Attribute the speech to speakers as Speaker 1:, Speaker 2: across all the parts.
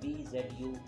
Speaker 1: BZU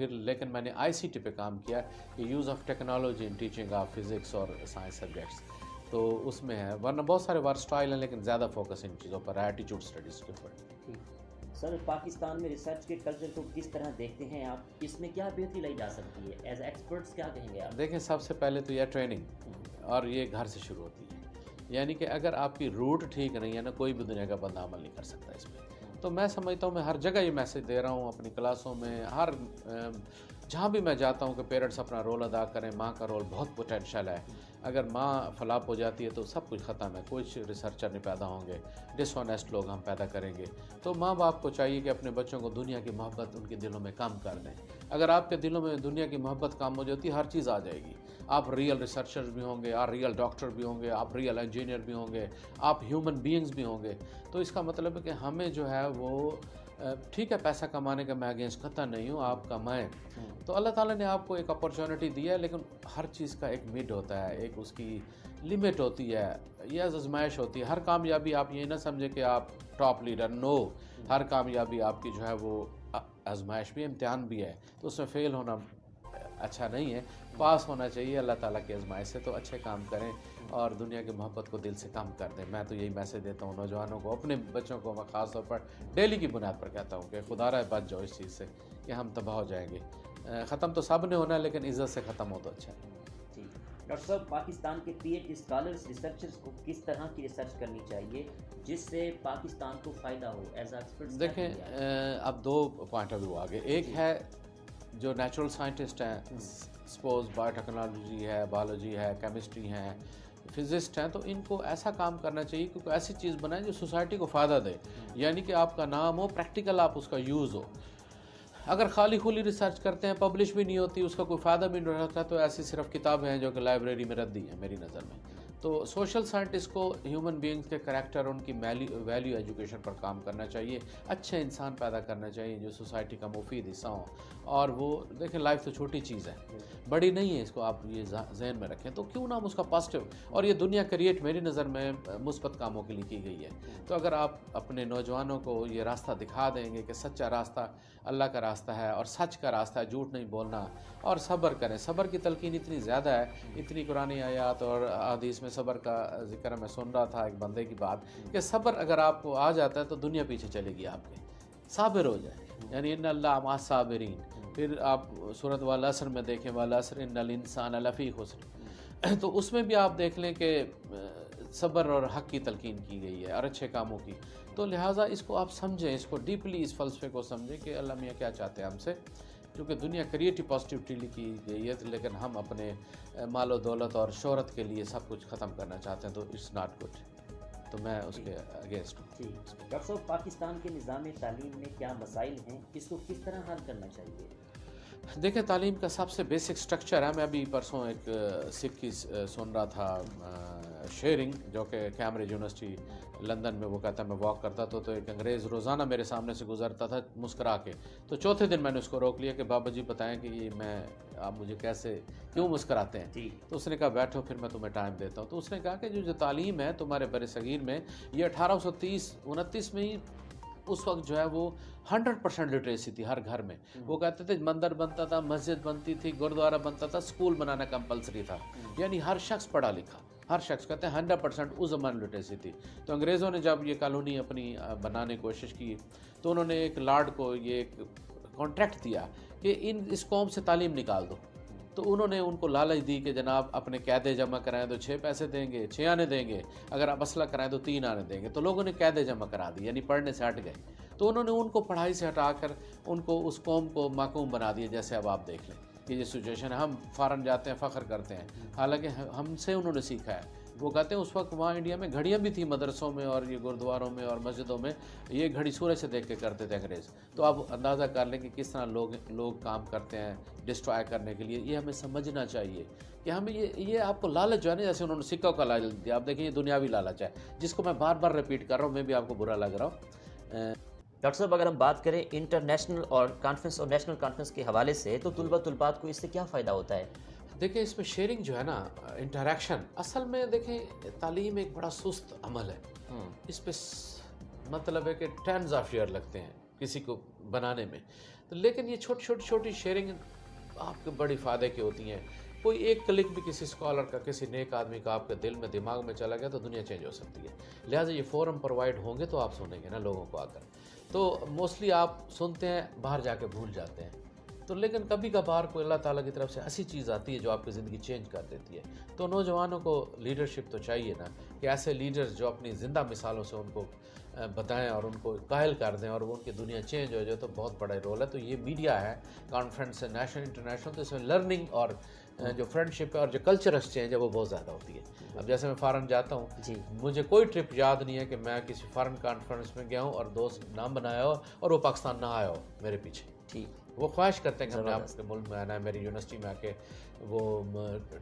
Speaker 2: پھر لیکن میں نے ICT پہ کام کیا کہ use of technology in teaching of physics اور سائنس سبجیکٹس، تو اس میں ہے، ورنہ بہت سارے ورسٹائل ہیں لیکن زیادہ فوکس ان چیزوں پر، ایٹیٹیوڈ اسٹڈیز کے اوپر۔
Speaker 1: سر، پاکستان میں ریسرچ کے کلچر کو کس طرح دیکھتے ہیں آپ؟ اس میں کیا بہتری لائی جا سکتی ہے؟ ایز ایکسپرٹس کیا کہیں گے آپ؟
Speaker 2: دیکھیں، سب سے پہلے تو یہ ٹریننگ، اور یہ گھر سے شروع ہوتی ہے، یعنی کہ اگر آپ کی روٹ ٹھیک نہیں ہے نا، کوئی بھی دنیا کا بندہ عمل نہیں کر سکتا اس پہ۔ تو میں سمجھتا ہوں، میں ہر جگہ یہ میسیج دے رہا ہوں، اپنی کلاسوں میں، ہر جہاں بھی میں جاتا ہوں کہ پیرنٹس اپنا رول ادا کریں، ماں کا رول بہت پوٹینشیل ہے، اگر ماں فلاپ ہو جاتی ہے تو سب کچھ ختم ہے، کوئی ریسرچر نہیں پیدا ہوں گے، ڈس آنیسٹ لوگ ہم پیدا کریں گے۔ تو ماں باپ کو چاہیے کہ اپنے بچوں کو دنیا کی محبت ان کے دلوں میں کم کر دیں۔ اگر آپ کے دلوں میں دنیا کی محبت کم ہو جاتی ہے، ہر چیز آ جائے گی، آپ ریئل ریسرچرز بھی ہوں گے، آپ ریئل ڈاکٹر بھی ہوں گے، آپ ریئل انجینئر بھی ہوں گے، آپ ہیومن بینگز بھی ہوں گے۔ تو اس کا مطلب ہے کہ ہمیں جو ہے وہ ٹھیک ہے، پیسہ کمانے کا میں اگینسٹ قطع نہیں ہوں، آپ کمائیں، تو اللہ تعالیٰ نے آپ کو ایک اپرچونٹی دی ہے، لیکن ہر چیز کا ایک مڈ ہوتا ہے، ایک اس کی لمٹ ہوتی ہے، یہ آزمائش ہوتی ہے۔ ہر کامیابی آپ یہ نہ سمجھے کہ آپ ٹاپ لیڈر، نو، ہر کامیابی آپ کی جو ہے وہ آزمائش بھی، امتحان بھی ہے، تو اس میں فیل ہونا اچھا نہیں ہے، پاس ہونا چاہیے اللہ تعالیٰ کی آزمائش سے۔ تو اچھے کام کریں اور دنیا کی محبت کو دل سے کم کر دیں۔ میں تو یہی میسیج دیتا ہوں نوجوانوں کو، اپنے بچوں کو میں خاص طور پر ڈیلی کی بنیاد پر کہتا ہوں کہ خدا رہے بچ جاؤ اس چیز سے کہ ہم تباہ ہو جائیں گے۔ ختم تو سب نے ہونا ہے، لیکن عزت سے ختم ہو تو اچھا ہے۔
Speaker 1: ڈاکٹر صاحب، پاکستان کے PhD اسکالرس، ریسرچرز کو کس طرح کی ریسرچ کرنی چاہیے جس سے پاکستان کو فائدہ ہو ایز ایکسپرٹس؟
Speaker 2: دیکھیں، اب دو پوائنٹ آف ویو آگے، ایک ہے جو نیچرل سائنٹسٹ ہیں، سپوز بایو ٹیکنالوجی ہے، بایولوجی ہے، کیمسٹری ہیں، فزسٹ ہیں، تو ان کو ایسا کام کرنا چاہیے کہ کوئی ایسی چیز بنائیں جو سوسائٹی کو فائدہ دے، یعنی کہ آپ کا نام ہو، پریکٹیکل آپ اس کا یوز ہو۔ اگر خالی خولی ریسرچ کرتے ہیں، پبلش بھی نہیں ہوتی، اس کا کوئی فائدہ بھی نہیں رہتا، تو ایسی صرف کتابیں ہیں جو کہ لائبریری میں ردی ہیں میری نظر میں۔ تو سوشل سائنٹسٹ کو ہیومن بینگز کے کریکٹر، ان کی ویلیو ایجوکیشن پر کام کرنا چاہیے، اچھے انسان پیدا کرنا چاہیے جو سوسائٹی کا مفید حصہ ہوں۔ اور وہ دیکھیں، لائف تو چھوٹی چیز ہے، بڑی نہیں ہے، اس کو آپ یہ ذہن میں رکھیں، تو کیوں نہ ہم اس کا پازیٹیو، اور یہ دنیا کریٹ میری نظر میں مثبت کاموں کے لیے کی گئی ہے۔ تو اگر آپ اپنے نوجوانوں کو یہ راستہ دکھا دیں گے کہ سچا راستہ اللہ کا راستہ ہے اور سچ کا راستہ ہے، جھوٹ نہیں بولنا، اور صبر کریں۔ صبر کی تلقین اتنی زیادہ ہے، اتنی قرآن آیات اور حدیث میں صبر کا ذکر ہے۔ میں سن رہا تھا ایک بندے کی بات کہ صبر اگر آپ کو آ جاتا ہے تو دنیا پیچھے چلے گی آپ کے، صابر ہو جائے، یعنی ان اللہ مع الصابرین۔ پھر آپ سورۃ والعصر میں دیکھیں، والعصر ان الانسان لفی خسر، تو اس میں بھی آپ دیکھ لیں کہ صبر اور حق کی تلقین کی گئی ہے اور اچھے کاموں کی۔ تو لہٰذا اس کو آپ سمجھیں، اس کو ڈیپلی، اس فلسفے کو سمجھیں کہ اللہ میاں کیا چاہتے ہیں ہم سے، کیونکہ دنیا کریٹو پازیٹیوٹی کی گئی ہے، لیکن ہم اپنے مال و دولت اور شہرت کے لیے سب کچھ ختم کرنا چاہتے ہیں، تو اٹس ناٹ گڈ۔ تو میں اس کے اگینسٹ ہوں۔
Speaker 1: ڈاکٹر صاحب، پاکستان کے نظام تعلیم میں کیا مسائل ہیں، اس کو کس طرح حل کرنا چاہیے؟
Speaker 2: دیکھیں، تعلیم کا سب سے بیسک سٹرکچر ہے۔ میں ابھی پرسوں ایک سکھ کی سن رہا تھا شیئرنگ، جو کہ کیمبرج یونیورسٹی لندن میں، وہ کہتا ہے میں واک کرتا تھا تو ایک انگریز روزانہ میرے سامنے سے گزرتا تھا مسکرا کے، تو چوتھے دن میں نے اس کو روک لیا کہ بابا جی بتائیں کہ یہ آپ مجھے کیوں مسکراتے ہیں؟ تو اس نے کہا بیٹھو، پھر میں تمہیں ٹائم دیتا ہوں۔ تو اس نے کہا کہ جو تعلیم ہے تمہارے بر صغیر میں، یہ 1830-29 میں ہی اس وقت جو ہے وہ 100% لٹریسی تھی ہر گھر میں۔ وہ کہتے تھے مندر بنتا تھا، مسجد بنتی تھی، گردوارہ بنتا تھا، اسکول بنانا کمپلسری تھا، یعنی ہر شخص پڑھا لکھا، ہر شخص، کہتے ہیں 100% اس زمان لٹریسی تھی۔ تو انگریزوں نے جب یہ کالونی اپنی بنانے کی کوشش کی تو انہوں نے ایک لارڈ کو یہ ایک کانٹریکٹ دیا کہ اس قوم سے تعلیم نکال دو۔ تو انہوں نے ان کو لالچ دی کہ جناب اپنے قیدے جمع کرائیں تو 6 پیسے دیں گے، 6 آنے دیں گے، اگر آپ اسلحہ کرائیں تو 3 آنے دیں گے۔ تو لوگوں نے قیدے جمع کرا دی، یعنی پڑھنے سے ہٹ گئے۔ تو انہوں نے ان کو پڑھائی سے ہٹا کر ان کو اس قوم کو معقوم بنا دیا، جیسے اب آپ دیکھ لیں کہ یہ سچویشن ہے۔ ہم فارن جاتے ہیں، فخر کرتے ہیں، حالانکہ ہم سے انہوں نے سیکھا ہے۔ وہ کہتے ہیں اس وقت وہاں انڈیا میں گھڑیاں بھی تھیں مدرسوں میں اور یہ گردواروں میں اور مسجدوں میں، یہ گھڑی سورج سے دیکھ کے کرتے تھے انگریز۔ تو آپ اندازہ کر لیں کہ کس طرح لوگ کام کرتے ہیں ڈسٹرائے کرنے کے لیے۔ یہ ہمیں سمجھنا چاہیے کہ ہمیں یہ آپ کو لالچ جو ہے نا، جیسے انہوں نے سکوں کا لالچ دیا، آپ دیکھیں یہ دنیاوی لالچ ہے جس کو میں بار بار ریپیٹ کر رہا ہوں، میں بھی آپ کو برا لگ رہا ہوں۔
Speaker 1: ڈاکٹر صاحب، اگر ہم بات کریں انٹرنیشنل اور کانفرنس اور نیشنل کانفرنس کے حوالے سے، تو طلبات کو اس سے کیا فائدہ ہوتا ہے؟
Speaker 2: دیکھیں، اس میں شیئرنگ جو ہے نا، انٹریکشن، اصل میں دیکھیں تعلیم ایک بڑا سست عمل ہے۔ اس پہ مطلب ہے کہ ٹینز آف ایئر لگتے ہیں کسی کو بنانے میں۔ تو لیکن یہ چھوٹی شیئرنگ آپ کے بڑی فائدے کی ہوتی ہیں. کوئی ایک کلک بھی کسی اسکالر کا, کسی نیک آدمی کا آپ کے دل میں دماغ میں چلا گیا تو دنیا چینج ہو سکتی ہے. لہٰذا یہ فورم پرووائڈ ہوں گے تو آپ سنیں گے نا لوگوں کو آ کر. تو موسٹلی آپ سنتے ہیں, باہر جا کے بھول جاتے ہیں. تو لیکن کبھی کبھار کوئی اللہ تعالیٰ کی طرف سے ایسی چیز آتی ہے جو آپ کی زندگی چینج کر دیتی ہے. تو نوجوانوں کو لیڈرشپ تو چاہیے نا, کہ ایسے لیڈرز جو اپنی زندہ مثالوں سے ان کو بتائیں اور ان کو قائل کر دیں اور وہ ان کی دنیا چینج ہو جائے, تو بہت بڑا رول ہے. تو یہ میڈیا ہے, کانفرنس ہے نیشنل انٹرنیشنل, تو اس میں لرننگ اور جو فرینڈشپ ہے اور جو کلچر ایکسچینج ہے وہ بہت زیادہ ہوتی ہے. اب جیسے میں فارن جاتا ہوں, مجھے کوئی ٹرپ یاد نہیں ہے کہ میں کسی فارن کانفرنس میں گیا ہوں اور دوست نام بنایا ہو اور وہ پاکستان نہ آیا ہو میرے پیچھے. ٹھیک, وہ خواہش کرتے ہیں کہ ہم نے آپ کے ملک میں آنا ہے, میری یونیورسٹی میں آ کے وہ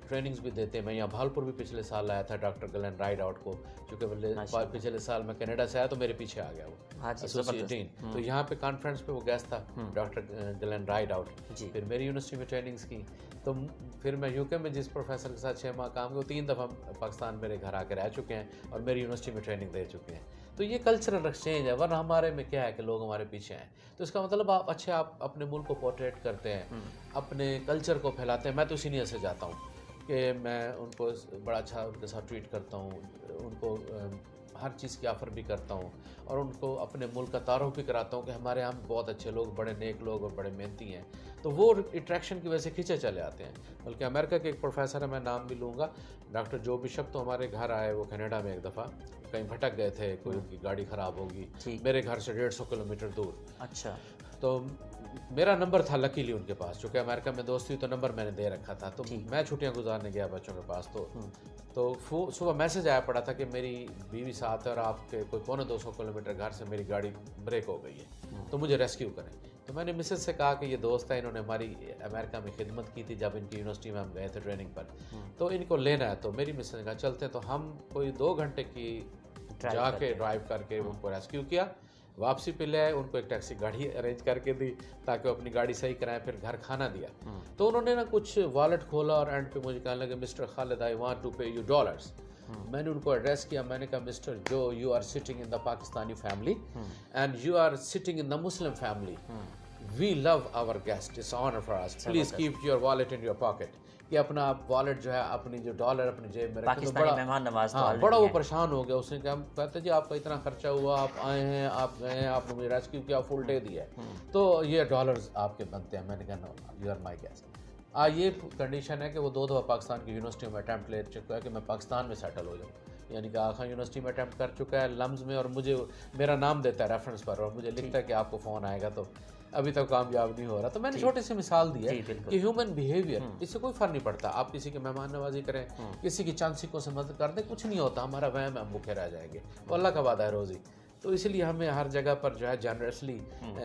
Speaker 2: ٹریننگز بھی دیتے ہیں. میں یہاں بھالپور بھی پچھلے سال آیا تھا ڈاکٹر گلین رائڈ آؤٹ کو, چونکہ پچھلے سال میں کینیڈا سے آیا تو میرے پیچھے آ گیا وہ ایسوسیٹین. تو یہاں پہ کانفرنس پہ وہ گیسٹ تھا ڈاکٹر گلین رائڈ آؤٹ. پھر میری یونیورسٹی میں ٹریننگز کی. تو پھر میں یو کے میں جس پروفیسر کے ساتھ 6 ماہ کام کیا, وہ 3 دفعہ پاکستان میرے گھر آ کے رہ چکے ہیں اور میری یونیورسٹی میں ٹریننگ دے چکے ہیں. تو یہ کلچرل ایکسچینج ہے, ورنہ ہمارے میں کیا ہے کہ لوگ ہمارے پیچھے ہیں. تو اس کا مطلب آپ اپنے ملک کو پورٹریٹ کرتے ہیں, اپنے کلچر کو پھیلاتے ہیں. میں تو اسی نیت سے جاتا ہوں کہ میں ان کو بڑا اچھا ان کے ساتھ ٹریٹ کرتا ہوں, ان کو ہر چیز کی آفر بھی کرتا ہوں اور ان کو اپنے ملک کا تعارف بھی کراتا ہوں کہ ہمارے یہاں بہت اچھے لوگ, بڑے نیک لوگ اور بڑے محنتی ہیں. تو وہ اٹریکشن کی وجہ سے کھینچے چلے آتے ہیں. بلکہ امریکہ کے ایک پروفیسر ہے, میں نام بھی لوں گا, ڈاکٹر جو بشپ, تو ہمارے گھر آئے. وہ کینیڈا میں ایک دفعہ کہیں بھٹک گئے تھے, کوئی ان کی گاڑی خراب ہوگی, میرے گھر سے 150 کلومیٹر دور. اچھا, تو میرا نمبر تھا لکیلی ان کے پاس, چونکہ امریکہ میں دوستی تو نمبر میں نے دے رکھا تھا. تو میں چھٹیاں گزارنے گیا بچوں کے پاس, تو صبح میسج آیا پڑا تھا کہ میری بیوی ساتھ ہے اور آپ کے کوئی 250 کلومیٹر گھر سے میری گاڑی بریک ہو گئی ہے, تو مجھے ریسکیو کریں. تو میں نے مسز سے کہا کہ یہ دوست ہے, انہوں نے ہماری امریکہ میں خدمت کی تھی جب ان کی یونیورسٹی میں ہم گئے تھے ٹریننگ پر, تو ان کو لینا ہے. تو میری مسز نے کہا چلتے ہیں. تو ہم کوئی 2 گھنٹے کی جا کے ڈرائیو کر کے ان کو ریسکیو کیا, واپسی پہ لے آئے, ان کو ایک ٹیکسی گاڑی ارینج کر کے دی تاکہ وہ اپنی گاڑی صحیح کرائیں. پھر گھر کھانا دیا. تو انہوں نے نا کچھ والیٹ کھولا اور اینڈ پہ مجھے کہنے لگے, mister Khalid I want to pay you dollars. میں نے ان کو ایڈریس کیا, میں نے کہا mister Joe, you are sitting in the Pakistani family and you are sitting in the Muslim family. We love our guest, it's honour for us, please keep your wallet in your pocket. کہ اپنا wallet جو ہے, اپنی جو dollar اپنی جیب میں رکھے. بڑا وہ پریشان ہو گیا. اس نے کہا, کہتے جی آپ کا اتنا خرچہ ہوا, آپ آئے ہیں, آپ گئے ہیں, آپ نے مجھے ریسکیو کیا, فل ڈے دیا ہے, تو یہ ڈالرز آپ کے بنتے ہیں. میں نے کہا نو, یو آر مائی گیسٹ. یہ کنڈیشن ہے کہ وہ 2 دفعہ پاکستان کی یونیورسٹیوں میں اٹیمپٹ لے چکا ہے کہ میں پاکستان میں سیٹل ہو جاؤں. یعنی کہ آخا یونیورسٹی میں اٹیمپٹ کر چکا ہے لمز میں, اور مجھے میرا نام دیتا ہے ریفرنس پر, اور مجھے لکھتا ہے کہ آپ کو فون آئے گا, تو ابھی تک کامیاب نہیں ہو رہا. تو میں نے چھوٹی سی مثال دی ہے کہ ہیومن بیہیویئر, اس سے کوئی فرق نہیں پڑتا. آپ کسی کے مہمان نوازی کریں, کسی کی چاند سکوں سے مدد کر دیں, کچھ نہیں ہوتا. ہمارا وہم ہے, ہم بھوکے رہ جائیں گے, وہ اللہ کا وعدہ ہے روزی. تو اس لیے ہمیں ہر جگہ پر جو ہے جنرسلی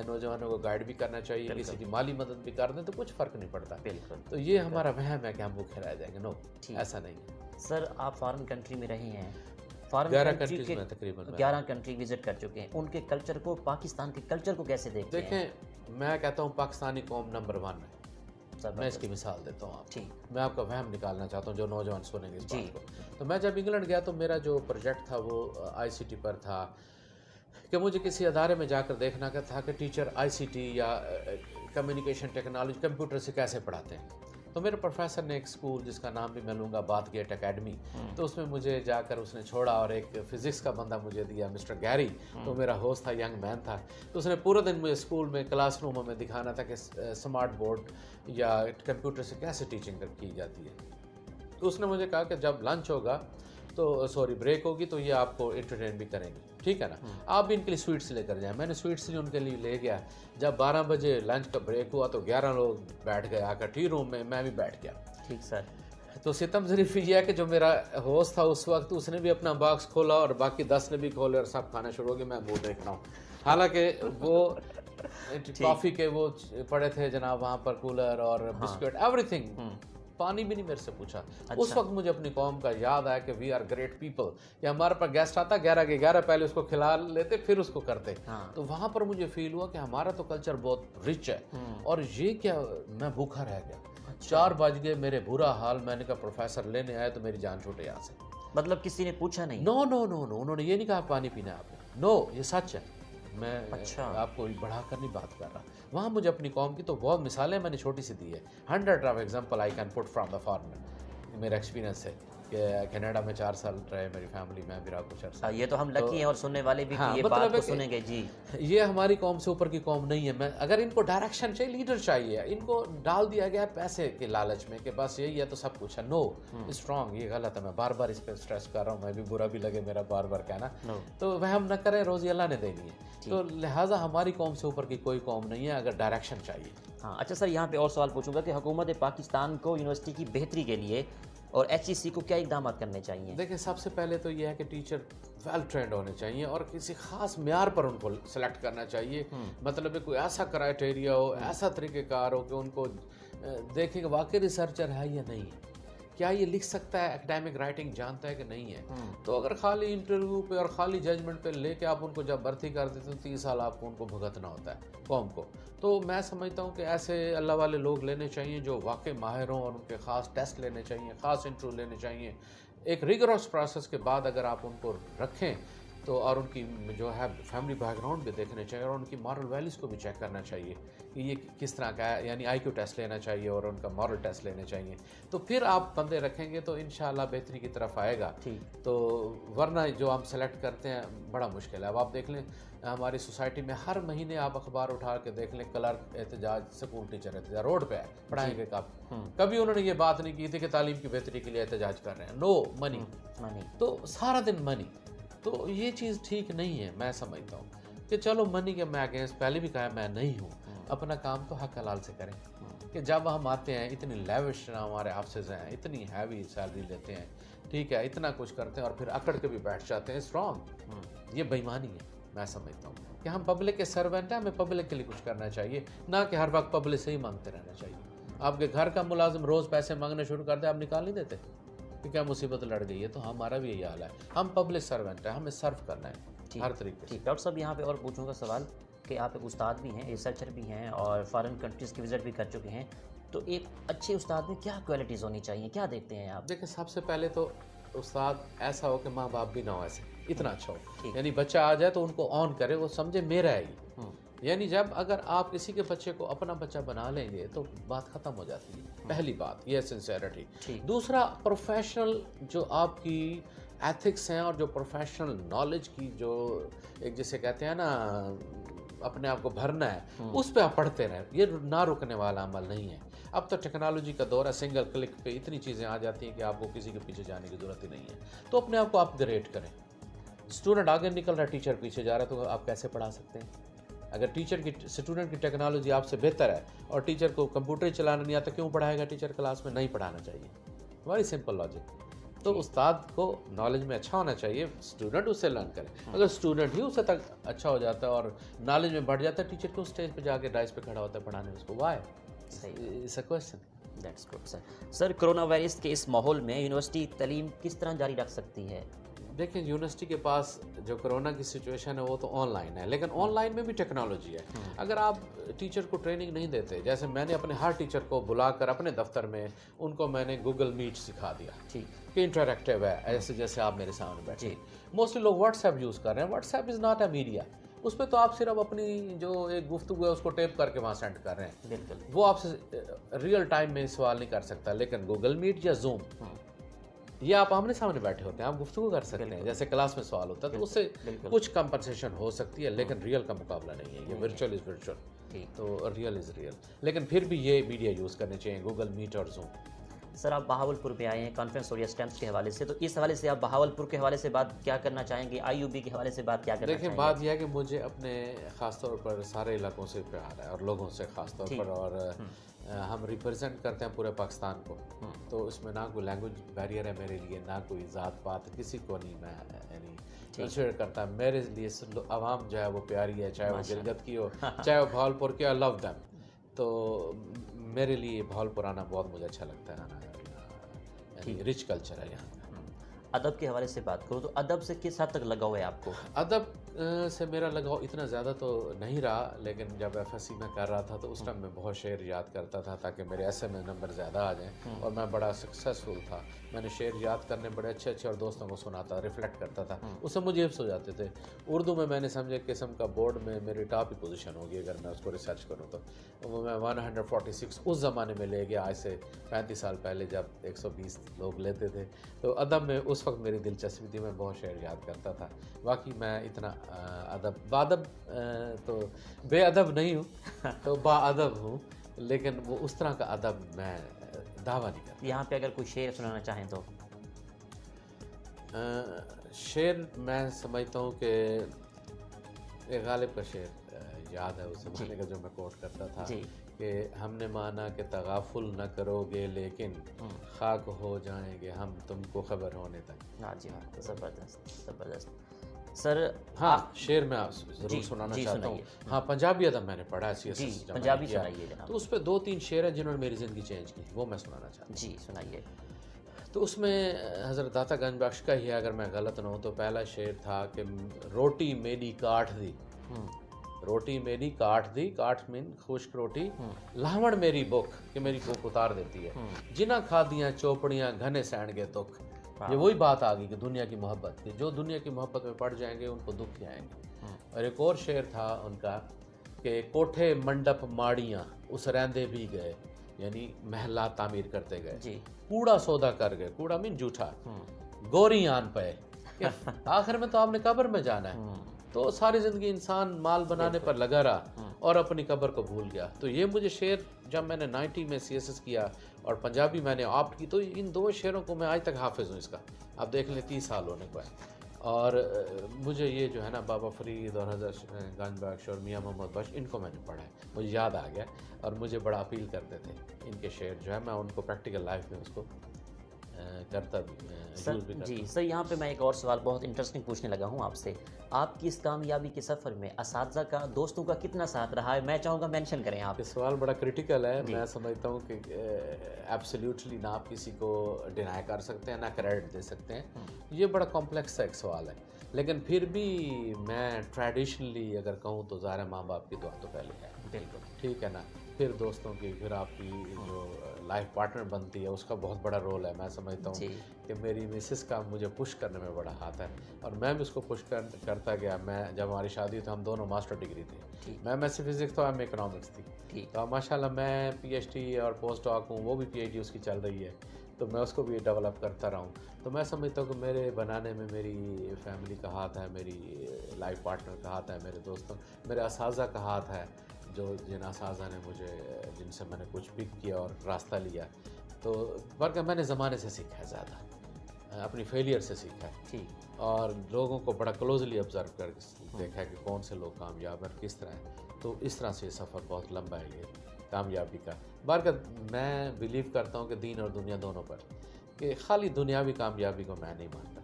Speaker 2: نوجوانوں کو گائیڈ بھی کرنا چاہیے, کسی کی مالی مدد بھی کر دیں تو کچھ فرق نہیں پڑتا. تو یہ ہمارا وہم ہے کہ ہم بھوکے رہ جائیں گے. نو, ایسا نہیں ہے.
Speaker 1: سر آپ فارن کنٹری میں رہے ہیں,
Speaker 2: 11 کنٹریز میں تقریباً
Speaker 1: 11 کنٹری وزٹ کر چکے ہیں. ان کے کلچر کو, پاکستان کے کلچر کو کیسے دیکھتے ہیں؟
Speaker 2: دیکھیں, میں کہتا ہوں پاکستانی قوم نمبر 1 ہے. میں اس کی مثال دیتا ہوں آپ کو. میں آپ کا وہم نکالنا چاہتا ہوں جو نوجوان سنیں گے اس بات کو. تو میں جب انگلینڈ گیا تو میرا جو پروجیکٹ تھا وہ ICT پر تھا, کہ مجھے کسی ادارے میں جا کر دیکھنا تھا کہ ٹیچر ICT یا کمیونیکیشن ٹیکنالوجی کمپیوٹر سے کیسے پڑھاتے ہیں. تو میرے پروفیسر نے ایک اسکول جس کا نام بھی میں لوں گا, بات گیٹ اکیڈمی, تو اس میں مجھے جا کر اس نے چھوڑا, اور ایک فزکس کا بندہ مجھے دیا, مسٹر گیری, تو میرا ہوسٹ تھا, ینگ مین تھا. تو اس نے پورے دن مجھے اسکول میں کلاس روموں میں دکھانا تھا کہ اسمارٹ بورڈ یا کمپیوٹر سے کیسے ٹیچنگ کی جاتی ہے. تو اس نے مجھے کہا کہ جب لنچ ہوگا تو بریک ہوگی تو یہ آپ کو انٹرٹین بھی کریں گے, ٹھیک ہے نا, آپ بھی ان کے لیے سویٹس لے کر جائیں. میں نے سویٹس لی ان کے لیے لے گیا. جب 12 بجے لنچ کا بریک ہوا تو 11 لوگ بیٹھ گئے آ کر ٹی روم میں, میں بھی بیٹھ گیا.
Speaker 1: ٹھیک سر.
Speaker 2: تو ستم ظریف یہ ہے کہ جو میرا ہوسٹ تھا اس وقت, اس نے بھی اپنا باکس کھولا اور باقی 10 نے بھی کھولے اور سب کھانا شروع ہو گیا. میں وہ دیکھ رہا ہوں, حالانکہ وہ کافی کے وہ پڑے تھے جناب وہاں پر, کولر اور بسکٹ, ایوری تھنگ. پانی بھی نہیں میرے سے پوچھا. اس وقت مجھے اپنی قوم کا یاد آیا کہ وی آر گریٹ پیپل, کہ ہمارے پاس گیسٹ آتا 11 کے 11 پہلے اس کو کھلا لیتے پھر اس کو کرتے. تو وہاں پر مجھے فیل ہوا کہ ہمارا تو کلچر بہت رچ ہے, اور یہ کیا, میں بھوکا رہ گیا. 4 بج گئے, میرے برا حال. میں نے کہا پروفیسر لینے آئے تو میری جان چھوٹے یہاں سے.
Speaker 1: مطلب کسی نے پوچھا نہیں؟
Speaker 2: نو, انہوں نے یہ نہیں کہا پانی پینا ہے آپ نے. نو, یہ سچ ہے. میں
Speaker 1: اچھا
Speaker 2: آپ کو بڑھا کر نہیں بات کر رہا. وہاں مجھے اپنی قوم کی تو بہت مثالیں میں نے چھوٹی سی دی ہے. 100 of example I can put from the foreigner. میرا ایکسپیرینس ہے کہ کینیڈا میں 4 سال رہے میری فیملی میں بھی رہا کچھ عرصہ.
Speaker 1: یہ تو ہم لکی ہیں اور سننے والے بھی
Speaker 2: ہاں
Speaker 1: یہ
Speaker 2: مطلب
Speaker 1: بات
Speaker 2: ہے
Speaker 1: کو سنیں گے. جی
Speaker 2: یہ ہماری قوم سے اوپر کی قوم نہیں ہے. میں اگر ان کو ڈائریکشن چاہیے, لیڈر چاہیے, ان کو ڈال دیا گیا پیسے کے لالچ میں کہ بس یہی ہے تو سب کچھ ہے. نو اسٹرانگ, یہ غلط ہے. میں بار بار اس پہ اسٹریس کر رہا ہوں, میں بھی برا بھی لگے میرا بار بار کہنا, تو وہم نہ کریں, روزی اللہ نے دینی ہے. تو لہٰذا ہماری قوم سے اوپر کی کوئی قوم نہیں ہے اگر ڈائریکشن چاہیے.
Speaker 1: ہاں اچھا سر, یہاں پہ اور سوال پوچھوں گا کہ حکومت پاکستان کو یونیورسٹی کی بہتری کے لیے اور HEC کو کیا اقدامات کرنے چاہیے؟
Speaker 2: دیکھیں سب سے پہلے تو یہ ہے کہ ٹیچر ویل ٹرینڈ ہونے چاہیے اور کسی خاص معیار پر ان کو سلیکٹ کرنا چاہیے. مطلب کوئی ایسا کرائٹیریا ہو, ایسا طریقہ کار ہو کہ ان کو دیکھیں کہ واقعی ریسرچر ہے یا نہیں ہے, کیا یہ لکھ سکتا ہے, اکیڈیمک رائٹنگ جانتا ہے کہ نہیں ہے. تو اگر خالی انٹرویو پہ اور خالی ججمنٹ پہ لے کے آپ ان کو جب بھرتی کر دیتے تو 30 سال آپ کو ان کو بھگتنا ہوتا ہے قوم کو. تو میں سمجھتا ہوں کہ ایسے اللہ والے لوگ لینے چاہیے جو واقعی ماہر ہوں, اور ان کے خاص ٹیسٹ لینے چاہیے, خاص انٹرویو لینے چاہیے. ایک ریگرس پروسیس کے بعد اگر آپ ان کو رکھیں تو, اور ان کی جو ہے فیملی بیک گراؤنڈ بھی دیکھنے چاہیے, اور ان کی مارل ویلیوز کو بھی چیک کرنا چاہیے کہ یہ کس طرح کا ہے. یعنی IQ ٹیسٹ لینا چاہیے اور ان کا مارل ٹیسٹ لینے چاہیے. تو پھر آپ بندے رکھیں گے تو انشاءاللہ بہتری کی طرف آئے گا. تو ورنہ جو ہم سلیکٹ کرتے ہیں بڑا مشکل ہے. اب آپ دیکھ لیں ہماری سوسائٹی میں ہر مہینے آپ اخبار اٹھا کے دیکھ لیں, کلرک احتجاج, اسکول ٹیچر احتجاج, روڈ پہ ہے پڑھائیں گے کب. کبھی انہوں نے یہ بات نہیں کی تھی کہ تعلیم کی بہتری کے لیے احتجاج کر رہے ہیں. نو منی, تو سارا دن منی. تو یہ چیز ٹھیک نہیں ہے. میں سمجھتا ہوں کہ چلو منی کے میں اگینسٹ پہلے بھی کہا میں نہیں ہوں, اپنا کام تو حق حلال سے کریں. کہ جب ہم آتے ہیں اتنی لیوش ہمارے آفسز ہیں, اتنی ہیوی سیلری لیتے ہیں, ٹھیک ہے, اتنا کچھ کرتے ہیں اور پھر اکڑ کے بھی بیٹھ جاتے ہیں اسٹرانگ, یہ بےایمانی ہے. میں سمجھتا ہوں کہ ہم پبلک کے سرونٹ ہیں, ہمیں پبلک کے لیے کچھ کرنا چاہیے, نہ کہ ہر وقت پبلک سے ہی مانگتے رہنا چاہیے. آپ کے گھر کا ملازم روز پیسے مانگنے شروع کر دے, آپ نکال نہیں دیتے کہ کیا مصیبت لڑ گئی ہے. تو ہمارا بھی یہی حال ہے, ہم پبلک سرونٹ ہیں, ہمیں سرو کرنا ہے ہر طریقے سے.
Speaker 1: ڈاکٹر صاحب یہاں پہ اور پوچھوں گا سوال کہ آپ ایک استاد بھی ہیں, ریسرچر بھی ہیں, اور فارن کنٹریز کی وزٹ بھی کر چکے ہیں. تو ایک اچھے استاد میں کیا کوالٹیز ہونی چاہیے, کیا دیکھتے ہیں آپ؟
Speaker 2: دیکھیں سب سے پہلے تو استاد ایسا ہو کہ ماں باپ بھی نہ ہو, ایسے اتنا اچھا ہو. یعنی بچہ آ جائے تو ان کو آن کرے, وہ سمجھے میرا ہے یہ. یعنی جب اگر آپ کسی کے بچے کو اپنا بچہ بنا لیں گے تو بات ختم ہو جاتی ہے. پہلی بات یہ سنسیئرٹی. دوسرا پروفیشنل جو آپ کی ایتھکس ہیں اور جو پروفیشنل نالج کی جو ایک جسے کہتے ہیں نا اپنے آپ کو بھرنا ہے, اس پہ آپ پڑھتے رہیں. یہ نہ رکنے والا عمل نہیں ہے. اب تو ٹیکنالوجی کا دور ہے, سنگل کلک پہ اتنی چیزیں آ جاتی ہیں کہ آپ کو کسی کے پیچھے جانے کی ضرورت ہی نہیں ہے. تو اپنے آپ کو اپ گریڈ کریں. اسٹوڈنٹ آگے نکل رہا ہے, ٹیچر پیچھے جا رہا ہے, تو آپ کیسے پڑھا سکتے ہیں؟ اگر ٹیچر کی اسٹوڈنٹ کی ٹیکنالوجی آپ سے بہتر ہے اور ٹیچر کو کمپیوٹر چلانا نہیں آتا, کیوں پڑھائے گا ٹیچر کلاس میں؟ نہیں پڑھانا چاہیے. Very simple logic. تو استاد کو نالج میں اچھا ہونا چاہیے, اسٹوڈنٹ اس سے لرن کرے. اگر اسٹوڈنٹ ہی اس سے تک اچھا ہو جاتا ہے اور نالج میں بڑھ جاتا ہے, ٹیچر کیوں اسٹیج پہ جا کے ڈائس پہ کھڑا ہوتا ہے پڑھانے اس کو؟ Why? It's a question.
Speaker 1: That's good sir. Sir corona virus کے اس ماحول میں یونیورسٹی تعلیم کس طرح جاری رکھ سکتی ہے؟
Speaker 2: دیکھیں یونیورسٹی کے پاس جو کرونا کی سچویشن ہے وہ تو آن لائن ہے, لیکن آن لائن میں بھی ٹیکنالوجی ہے. اگر آپ ٹیچر کو ٹریننگ نہیں دیتے, جیسے میں نے اپنے ہر ٹیچر کو بلا کر اپنے دفتر میں ان کو میں نے گوگل میٹ سکھا دیا کہ انٹریکٹیو ہے, ایسے جیسے آپ میرے سامنے بیٹھے. موسٹلی لوگ واٹس ایپ یوز کر رہے ہیں. WhatsApp is not a media. اس پہ تو آپ صرف اپنی جو ایک گفتگو ہے اس کو ٹیپ کر کے وہاں سینڈ کر رہے ہیں.
Speaker 1: بالکل,
Speaker 2: وہ آپ سے ریئل ٹائم میں سوال نہیں کر سکتا. لیکن گوگل میٹ یا زوم, یہ آپ آمنے سامنے بیٹھے ہوتے ہیں, آپ گفتگو کر سکتے ہیں جیسے کلاس میں سوال ہوتا ہے. تو اس سے کچھ کمپنسیشن ہو سکتی ہے, لیکن ریئل کا مقابلہ نہیں ہے. یہ ورچوئل از ورچوئل, تو ریئل از ریئل. لیکن پھر بھی یہ میڈیا یوز کرنے چاہیے, گوگل میٹ اور زوم.
Speaker 1: سر آپ بہاولپور پہ آئے ہیں کانفرنس اور اسٹیمپس کے حوالے سے, تو اس حوالے سے آپ بہاولپور کے حوالے سے بات کیا کرنا چاہیں گے, IUB کے حوالے سے بات کیا کرنا چاہیں گے؟
Speaker 2: دیکھیں بات یہ ہے کہ مجھے اپنے خاص طور پر سارے علاقوں سے پیار ہے, اور لوگوں سے خاص طور پر, اور ہم ریپرزینٹ کرتے ہیں پورے پاکستان کو. تو اس میں نہ کوئی لینگویج بیریئر ہے میرے لیے, نہ کوئی ذات پات, کسی کو نہیں میں یعنی کنسیڈر کرتا. میرے لیے عوام جو ہے وہ پیاری ہے, چاہے وہ گلگت کی ہو, چاہے وہ بہاولپور کی, آئی لو دیم. تو میرے لیے بہاولپور آنا بہت مجھے اچھا لگتا ہے, یعنی رچ کلچر ہے یہاں.
Speaker 1: ادب کے حوالے سے بات کروں تو ادب سے کس حد تک لگاؤ ہے آپ کو؟
Speaker 2: ادب سے میرا لگاؤ اتنا زیادہ تو نہیں رہا، لیکن جب FSC میں کر رہا تھا تو اس ٹائم میں بہت شعر یاد کرتا تھا تاکہ میرے ایسے میں نمبر زیادہ آ جائیں، اور میں بڑا سکسیسفل تھا. میں نے شعر یاد کرنے بڑے اچھے اچھے اور دوستوں کو سناتا، ریفلیکٹ کرتا تھا، اس سے مجھے حفظ ہو جاتے تھے. اردو میں نے سمجھا قسم کا بورڈ میں میری ٹاپ ہی پوزیشن ہوگی اگر میں اس کو ریسرچ کروں تو. وہ میں 146 اس زمانے میں لے گیا، آج سے 35 سال پہلے جب 120 لوگ لیتے تھے. تو ادب میں اس وقت میری دلچسپی تھی، میں بہت شعر یاد کرتا تھا. باقی میں اتنا بادب تو بے ادب نہیں ہوں، تو با ادب ہوں، لیکن وہ اس طرح کا ادب میں دعویٰ نہیں کرتا.
Speaker 1: یہاں پہ اگر کوئی شعر سنانا چاہیں تو
Speaker 2: شعر میں سمجھتا ہوں کہ ایک غالب کا شعر یاد ہے اس زمانے کا جو میں کوٹ کرتا تھا کہ ہم نے مانا کہ تغافل نہ کرو گے لیکن خاک ہو جائیں گے ہم تم کو خبر ہونے تک.
Speaker 1: ہاں جی ہاں، زبردست زبردست سر.
Speaker 2: ہاں شعر میں ضرور سنانا چاہتا ہوں. ہاں پنجابی ادب میں نے پڑھا ہے،
Speaker 1: پنجابی سنائیے جناب.
Speaker 2: تو اس پہ 2-3 شعر ہیں جنہوں نے میری زندگی چینج کی، وہ میں سنانا چاہتا ہوں.
Speaker 1: جی سنائیے.
Speaker 2: تو اس میں حضرت داتا گنج بخش کا ہی ہے اگر میں غلط نہ ہوں. تو پہلا شعر تھا کہ روٹی میری کاٹ دی، روٹی میری کاٹ دی، کاٹ مین خشک روٹی، لاوڑ میری بھوک کہ میری بھوک اتار دیتی ہے، جنہ کھادیاں چوپڑیاں گھنے سین گے دکھ. یہ وہی بات آ گئی کہ دنیا کی محبت، کہ جو دنیا کی محبت میں پڑ جائیں گے ان کو دکھ ہی آئیں گے. اور ایک اور شعر تھا ان کا کہ کوٹھے منڈپ ماڑیاں اس رہندے بھی گئے، یعنی محلات تعمیر کرتے گئے، کوڑا سودا کر گئے، کوڑا مین جھوٹا، گوری آن پے کہ آخر میں تو آپ نے قبر میں جانا ہے. تو ساری زندگی انسان مال بنانے پر لگا رہا اور اپنی قبر کو بھول گیا. تو یہ مجھے شعر جب میں نے 90 میں CSS کیا اور پنجابی میں نے آپٹ کی، تو ان 2 شعروں کو میں آج تک حافظ ہوں. اس کا آپ دیکھ لیں 30 سال ہونے کو ہے. اور مجھے یہ جو ہے نا بابا فرید اور حضرت گنج بخش اور میاں محمد بخش، ان کو میں نے پڑھا ہے، مجھے یاد آ گیا اور مجھے بڑا اپیل کرتے تھے ان کے شعر جو ہے. میں ان کو پریکٹیکل لائف میں اس کو کرتا بھی.
Speaker 1: جی سر، یہاں پہ میں ایک اور سوال بہت انٹرسٹنگ پوچھنے لگا ہوں آپ سے. آپ کی اس کامیابی کے سفر میں اساتذہ کا، دوستوں کا کتنا ساتھ رہا ہے؟ میں چاہوں گا مینشن کریں آپ.
Speaker 2: یہ سوال بڑا کریٹیکل ہے. میں سمجھتا ہوں کہ ایبسلیوٹلی نہ آپ کسی کو ڈینائی کر سکتے ہیں نہ کریڈٹ دے سکتے ہیں. یہ بڑا کمپلیکس ایک سوال ہے، لیکن پھر بھی میں ٹریڈیشنلی اگر کہوں تو ظاہر ماں باپ کی دعا تو پہلے ہے.
Speaker 1: بالکل
Speaker 2: ٹھیک ہے نا، پھر دوستوں کی، پھر آپ کی جو لائف پارٹنر بنتی ہے اس کا بہت بڑا رول ہے. میں سمجھتا ہوں کہ میری مسز کا مجھے پش کرنے میں بڑا ہاتھ ہے اور میں بھی اس کو پش کرتا گیا. میں جب ہماری شادی تو ہم دونوں ماسٹر ڈگری تھے، میں MSc فزکس تو میں اکنامکس تھی. تو ماشاء اللہ میں PhD اور پوسٹ ڈاک ہوں، وہ بھی PhD اس کی چل رہی ہے، تو میں اس کو بھی ڈیولپ کرتا رہا ہوں. تو میں سمجھتا ہوں کہ میرے بنانے میں میری فیملی کا ہاتھ ہے، میری لائف پارٹنر کا ہاتھ ہے، میرے دوستوں، میرے اساتذہ کا ہاتھ ہے، جو جن اساتذہ نے مجھے، جن سے میں نے کچھ پک کیا اور راستہ لیا. تو بلکہ میں نے زمانے سے سیکھا ہے، زیادہ اپنی فیلئر سے سیکھا ہے، اور لوگوں کو بڑا کلوزلی آبزرو کر دیکھا ہے کہ کون سے لوگ کامیاب ہیں اور کس طرح ہیں. تو اس طرح سے یہ سفر بہت لمبا ہے یہ کامیابی کا. بلکہ میں بلیو کرتا ہوں کہ دین اور دنیا دونوں پر، کہ خالی دنیاوی کامیابی کو میں نہیں مانتا.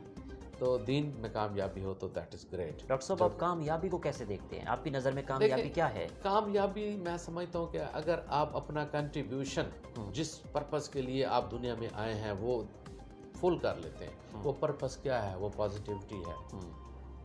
Speaker 2: تو دین میں کامیابی ہو تو دیٹ از گریٹ.
Speaker 1: ڈاکٹر صاحب آپ کامیابی کو کیسے دیکھتے ہیں؟ آپ کی نظر میں کامیابی کیا ہے؟
Speaker 2: کامیابی میں سمجھتا ہوں کہ اگر آپ اپنا کنٹریبیوشن جس پرپس کے لیے آپ دنیا میں آئے ہیں وہ فل کر لیتے ہیں. وہ پرپس کیا ہے؟ وہ پازیٹیوٹی ہے،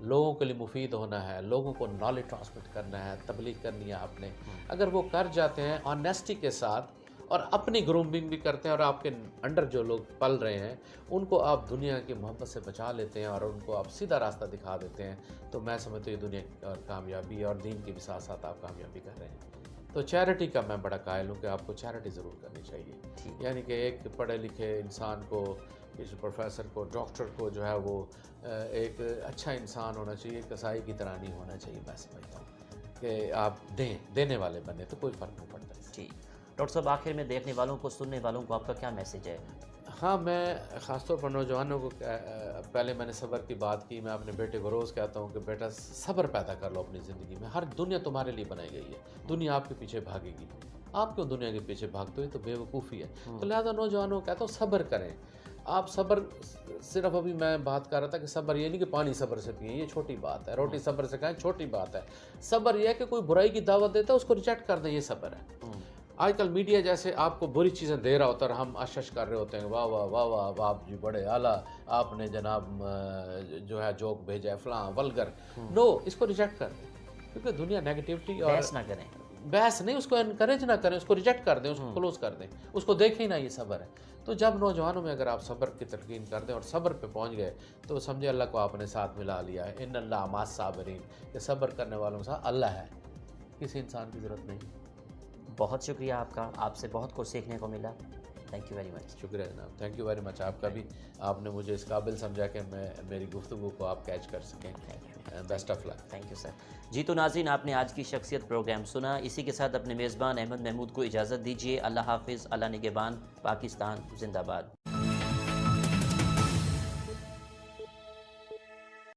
Speaker 2: لوگوں کے لیے مفید ہونا ہے، لوگوں کو نالج ٹرانسمٹ کرنا ہے، تبلیغ کرنی ہے آپ نے. اگر وہ کر جاتے ہیں آنیسٹی کے ساتھ اور اپنی گرومنگ بھی کرتے ہیں اور آپ کے انڈر جو لوگ پل رہے ہیں ان کو آپ دنیا کی محبت سے بچا لیتے ہیں اور ان کو آپ سیدھا راستہ دکھا دیتے ہیں، تو میں سمجھتا ہوں یہ دنیا کی کامیابی اور دین کے بھی ساتھ ساتھ آپ کامیابی کر رہے ہیں. تو چیریٹی کا میں بڑا قائل ہوں کہ آپ کو چیریٹی ضرور کرنی چاہیے. یعنی کہ ایک پڑھے لکھے انسان کو، کسی پروفیسر کو، ڈاکٹر کو جو ہے وہ ایک اچھا انسان ہونا چاہیے، کسائی کی طرح نہیں ہونا چاہیے. میں سمجھتا ہوں کہ آپ دینے والے بنے تو کوئی فرق نہیں پڑتا.
Speaker 1: جی ڈاکٹر صاحب، آخر میں دیکھنے والوں کو، سننے والوں کو آپ کا کیا میسیج ہے؟
Speaker 2: ہاں، میں خاص طور پر نوجوانوں کو، پہلے میں نے صبر کی بات کی، میں اپنے بیٹے کو روز کہتا ہوں کہ بیٹا صبر پیدا کر لو اپنی زندگی میں. ہر دنیا تمہارے لیے بنائی گئی ہے، دنیا آپ کے پیچھے بھاگے گی. آپ کیوں دنیا کے پیچھے بھاگتے ہو؟ یہ تو بے وقوفی ہے. تو لہٰذا نوجوانوں کو کہتا ہوں صبر کریں. آپ صبر، صرف ابھی میں بات کر رہا تھا کہ صبر یہ نہیں کہ پانی صبر سے پئیں، یہ چھوٹی بات ہے. روٹی صبر سے کھائیں، چھوٹی بات ہے. صبر یہ ہے کہ کوئی برائی کی دعوت دیتا ہے اس کو ریجیکٹ کر دیں، یہ صبر ہے. آج کل میڈیا جیسے آپ کو بری چیزیں دے رہا ہوتا ہے اور ہم اشش کر رہے ہوتے ہیں، واہ واہ واہ واہ آپ جی بڑے اعلیٰ، آپ نے جناب جو ہے جوک بھیجا ہے فلاں ولگر. نو، اس کو ریجیکٹ کر دیں، کیونکہ دنیا نیگیٹیوٹی اور
Speaker 1: بحث نہ کریں.
Speaker 2: بحث نہیں، اس کو انکریج نہ کریں، اس کو ریجیکٹ کر دیں، اس کو کلوز کر دیں، اس کو دیکھیں نہ. یہ صبر ہے. تو جب نوجوانوں میں اگر آپ صبر کی تلقین کر دیں اور صبر پہ پہنچ گئے تو سمجھے اللہ کو آپ نے ساتھ ملا لیا ہے. ان اللہ مع الصابرین، کہ صبر کرنے والوں کے ساتھ اللہ ہے، کسی انسان کی ضرورت نہیں.
Speaker 1: بہت شکریہ آپ کا، آپ سے بہت کچھ سیکھنے کو ملا. Thank you very much.
Speaker 2: شکریہ جناب، تھینک یو ویری مچ. آپ کا بھی، آپ نے مجھے اس قابل سمجھا کہ میں میری گفتگو کو آپ کیچ کر سکیں. Best of luck.
Speaker 1: Thank you sir. جی تو ناظرین، آپ نے آج کی شخصیت پروگرام سنا. اسی کے ساتھ اپنے میزبان احمد محمود کو اجازت دیجیے. اللہ حافظ، اللہ نگہبان. پاکستان زندہ باد.